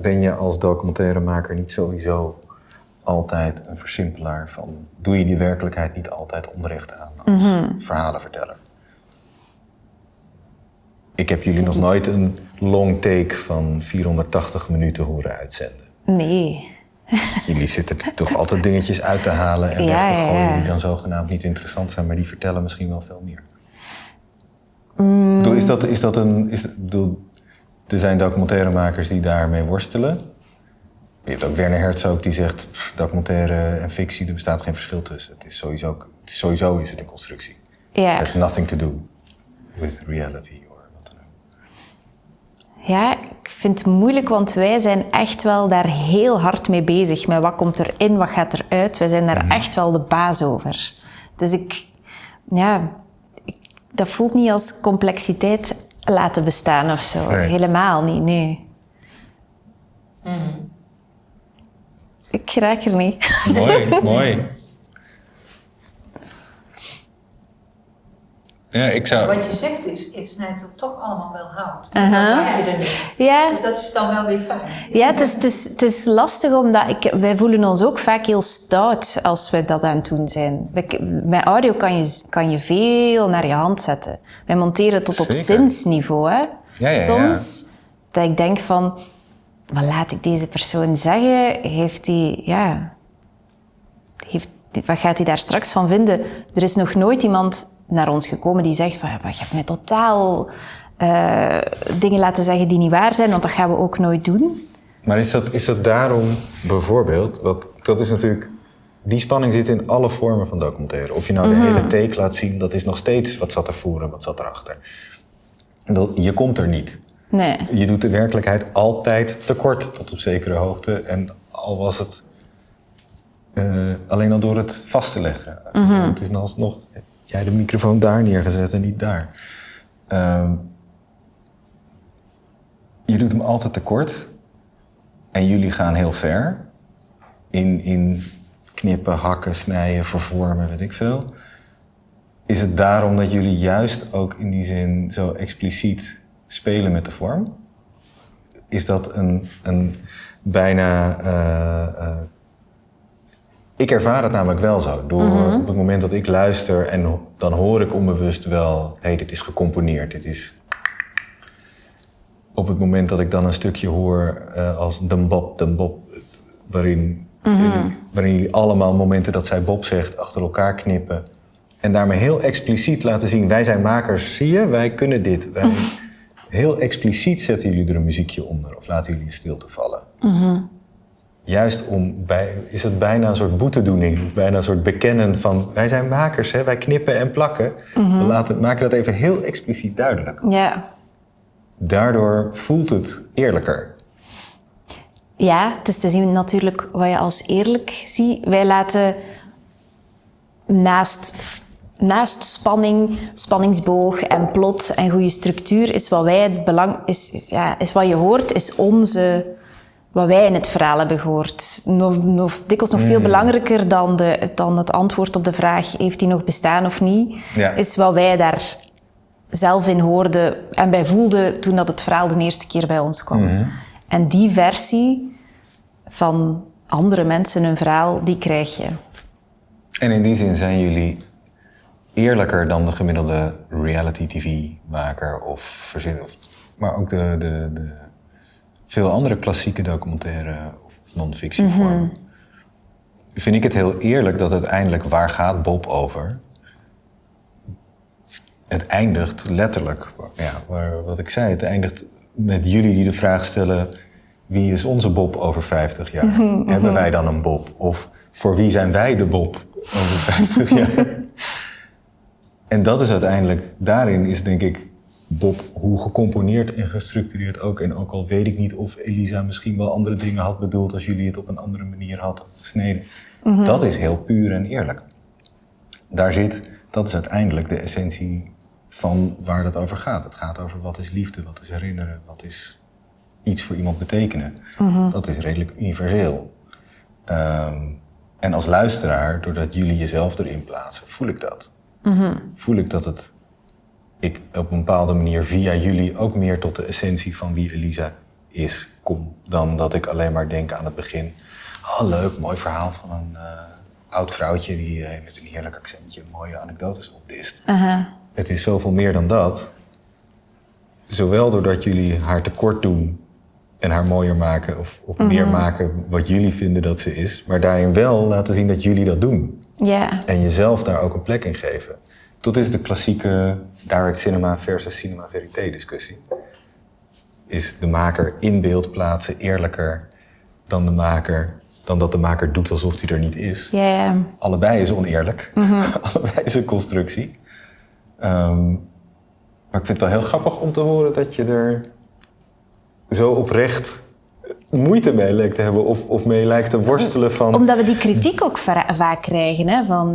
Ben je als documentairemaker niet sowieso altijd een versimpelaar van... Doe je die werkelijkheid niet altijd onrecht aan als verhalenverteller? Ik heb jullie nog nooit een long take van 480 minuten horen uitzenden. Nee. Jullie zitten er toch altijd dingetjes uit te halen en weg te gooien die dan zogenaamd niet interessant zijn, maar die vertellen misschien wel veel meer. Er zijn documentairemakers die daarmee worstelen. Je hebt ook Werner Herzog die zegt, documentaire en fictie, er bestaat geen verschil tussen. Het is sowieso is het een constructie. Ja. It has nothing to do with reality. Ja, ik vind het moeilijk, want wij zijn echt wel daar heel hard mee bezig. Met wat komt erin, wat gaat eruit. Wij zijn daar echt wel de baas over. Dus dat voelt niet als complexiteit laten bestaan of zo. Nee. Helemaal niet, nee. Ik raak er niet. Mooi. Ja, ik zou... Wat je zegt is net toch allemaal wel hout. Dat maak je er niet. Ja. Dus dat is dan wel weer fijn. Ja, het is lastig omdat wij voelen ons ook vaak heel stout als we dat aan het doen zijn. Met audio kan je veel naar je hand zetten. Wij monteren tot op Zeker. zinsniveau. Hè? Ja. Soms dat ik denk van, wat laat ik deze persoon zeggen? Wat gaat hij daar straks van vinden? Er is nog nooit iemand naar ons gekomen die zegt van, je hebt mij totaal dingen laten zeggen die niet waar zijn, want dat gaan we ook nooit doen. Maar is dat daarom bijvoorbeeld, dat is natuurlijk, die spanning zit in alle vormen van documentaire. Of je nou de hele take laat zien, dat is nog steeds wat zat ervoor en wat zat erachter. Je komt er niet. Nee. Je doet de werkelijkheid altijd tekort tot op zekere hoogte. En al was het alleen al door het vast te leggen. Het is alsnog, jij de microfoon daar neergezet en niet daar. Je doet hem altijd tekort. En jullie gaan heel ver. In knippen, hakken, snijden, vervormen, weet ik veel. Is het daarom dat jullie juist ook in die zin zo expliciet spelen met de vorm? Is dat een bijna... Ik ervaar het namelijk wel zo. Op het moment dat ik luister en dan hoor ik onbewust wel... Hé, dit is gecomponeerd, dit is... Op het moment dat ik dan een stukje hoor als den Bob... waarin jullie allemaal momenten dat zij Bob zegt achter elkaar knippen... en daarmee heel expliciet laten zien... wij zijn makers, zie je, wij kunnen dit. Heel expliciet zetten jullie er een muziekje onder... of laten jullie in stilte vallen. Juist is het bijna een soort boetedoening... of bijna een soort bekennen van... wij zijn makers, hè? Wij knippen en plakken. We maken dat even heel expliciet duidelijk. Ja. Daardoor voelt het eerlijker. Ja, het is te zien natuurlijk wat je als eerlijk ziet. Wij laten naast spanning, spanningsboog en plot en goede structuur... is wat wij het belang... is wat je hoort, is wat wij in het verhaal hebben gehoord. Dikwijls nog veel belangrijker dan het antwoord op de vraag... heeft die nog bestaan of niet? Ja. Is wat wij daar zelf in hoorden en bij voelden... toen dat het verhaal de eerste keer bij ons kwam. En die versie van andere mensen hun verhaal, die krijg je. En in die zin zijn jullie eerlijker dan de gemiddelde reality tv-maker of verzinner... maar ook de veel andere klassieke documentaire of non-fictievormen. Vind ik het heel eerlijk dat uiteindelijk, waar gaat Bob over? Het eindigt letterlijk, wat ik zei, het eindigt met jullie die de vraag stellen... wie is onze Bob over 50 jaar? Hebben wij dan een Bob? Of voor wie zijn wij de Bob over 50 jaar? En dat is uiteindelijk, daarin is denk ik Bob, hoe gecomponeerd en gestructureerd ook. En ook al weet ik niet of Elisa misschien wel andere dingen had bedoeld... als jullie het op een andere manier hadden gesneden. Dat is heel puur en eerlijk. Dat is uiteindelijk de essentie van waar dat over gaat. Het gaat over wat is liefde, wat is herinneren, wat is iets voor iemand betekenen. Dat is redelijk universeel. En als luisteraar, doordat jullie jezelf erin plaatsen, voel ik dat. Voel ik dat ik op een bepaalde manier via jullie ook meer tot de essentie van wie Elisa kom. Dan dat ik alleen maar denk aan het begin. Oh, leuk, mooi verhaal van een oud vrouwtje die met een heerlijk accentje mooie anekdotes opdist. Het is zoveel meer dan dat. Zowel doordat jullie haar tekort doen en haar mooier maken of meer maken wat jullie vinden dat ze is, maar daarin wel laten zien dat jullie dat doen. Ja. En jezelf daar ook een plek in geven. Dat is de klassieke direct cinema versus cinema verité discussie. Is de maker in beeld plaatsen eerlijker dan dat de maker doet alsof hij er niet is. Ja. Allebei is oneerlijk. Allebei is een constructie. Maar ik vind het wel heel grappig om te horen dat je er zo oprecht moeite mee lijkt te hebben of mee lijkt te worstelen van... Omdat we die kritiek ook vaak krijgen, hè, van...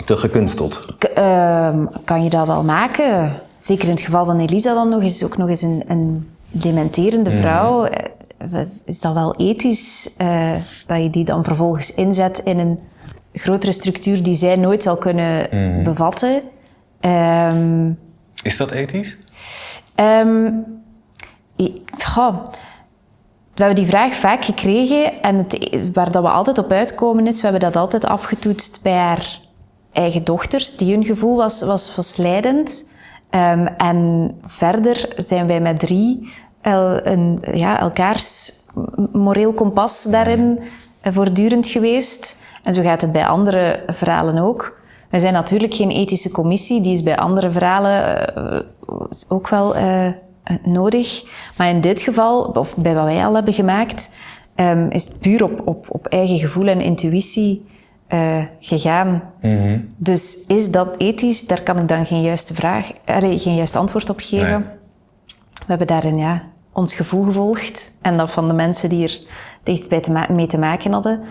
te gekunsteld. Kan je dat wel maken? Zeker in het geval van Elisa dan nog eens, ook nog eens een dementerende vrouw. Is dat wel ethisch dat je die dan vervolgens inzet in een grotere structuur die zij nooit zal kunnen bevatten? Is dat ethisch? We hebben die vraag vaak gekregen en waar dat we altijd op uitkomen is, we hebben dat altijd afgetoetst bij haar eigen dochters, die hun gevoel was leidend. En verder zijn wij met 3 elkaars moreel kompas daarin voortdurend geweest. En zo gaat het bij andere verhalen ook. Wij zijn natuurlijk geen ethische commissie, die is bij andere verhalen ook wel nodig. Maar in dit geval, of bij wat wij al hebben gemaakt, is het puur op eigen gevoel en intuïtie gegaan. Dus is dat ethisch? Daar kan ik dan geen juist antwoord op geven. Nee. We hebben daarin ons gevoel gevolgd. En dat van de mensen die er dichtst mee te maken hadden.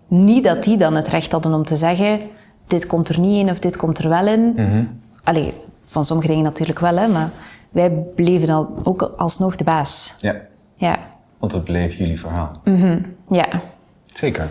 Niet dat die dan het recht hadden om te zeggen, dit komt er niet in of dit komt er wel in. Van sommige dingen natuurlijk wel, hè, maar wij bleven dan ook alsnog de baas. Ja. Ja. Want het bleef jullie verhaal. Ja. Zeker.